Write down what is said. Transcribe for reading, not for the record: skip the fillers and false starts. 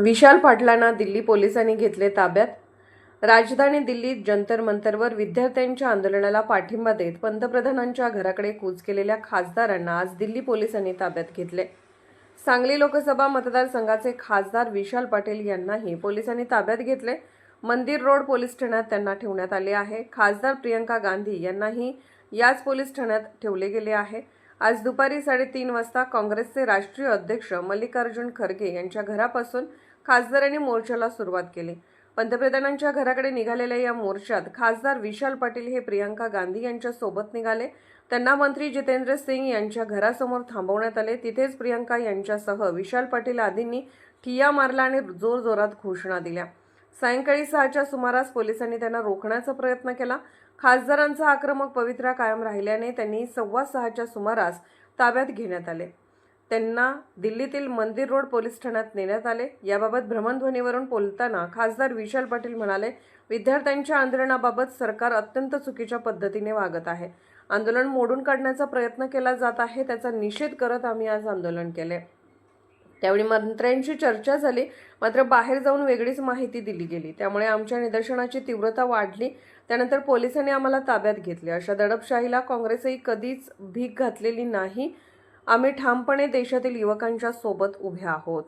विशाल पाटलांना दिल्ली पोलिसांनी घेतले ताब्यात. राजधानी दिल्लीत जंतर मंतरवर विद्यार्थ्यांच्या आंदोलनाला पाठिंबा देत पंतप्रधानांच्या घराकडे कूच केलेल्या खासदारांना आज दिल्ली पोलिसांनी ताब्यात घेतले. सांगली लोकसभा मतदारसंघाचे खासदार विशाल पाटील यांनाही पोलिसांनी ताब्यात घेतले. मंदिर रोड पोलीस ठाण्यात त्यांना ठेवण्यात आले आहे. खासदार प्रियंका गांधी यांनाही याच पोलीस ठाण्यात ठेवले गेले आहे. आज दुपारी 3:30 वाजता काँग्रेसचे राष्ट्रीय अध्यक्ष मल्लिकार्जुन खरगे यांच्या घरापासून खासदारांनी मोर्चाला सुरुवात केली. पंतप्रधानांच्या घराकडे निघालेल्या या मोर्चात खासदार विशाल पाटील हे प्रियंका गांधी यांच्या सोबत निघाले. त्यांना मंत्री जितेंद्र सिंग यांच्या घरासमोर थांबवण्यात आले. तिथेच प्रियंका यांच्यासह विशाल पाटील आदींनी ठिय्या मारला आणि जोरजोरात घोषणा दिल्या. सायंकाळी 6च्या सुमारास पोलिसांनी त्यांना रोखण्याचा प्रयत्न केला. खासदारांचा आक्रमक पवित्रा कायम राहिल्याने त्यांनी 6:15च्या सुमारास ताब्यात घेण्यात आले. त्यांना दिल्लीतील मंदिर रोड पोलीस ठाण्यात नेण्यात आले. याबाबत भ्रमणध्वनीवरून बोलताना खासदार विशाल पाटील म्हणाले, विद्यार्थ्यांच्या आंदोलनाबाबत सरकार अत्यंत चुकीच्या पद्धतीने वागत आहे. आंदोलन मोडून काढण्याचा प्रयत्न केला जात आहे. त्याचा निषेध करत आम्ही आज आंदोलन केले. त्यावेळी मंत्र्यांशी चर्चा झाली, मात्र बाहेर जाऊन वेगळीच माहिती दिली गेली. त्यामुळे आमच्या निदर्शनाची तीव्रता वाढली. त्यानंतर पोलिसांनी आम्हाला ताब्यात घेतले. अशा दडपशाहीला काँग्रेसही कधीच भीक घातलेली नाही. आम्ही ठामपणे देशातील युवकांच्या सोबत उभे आहोत.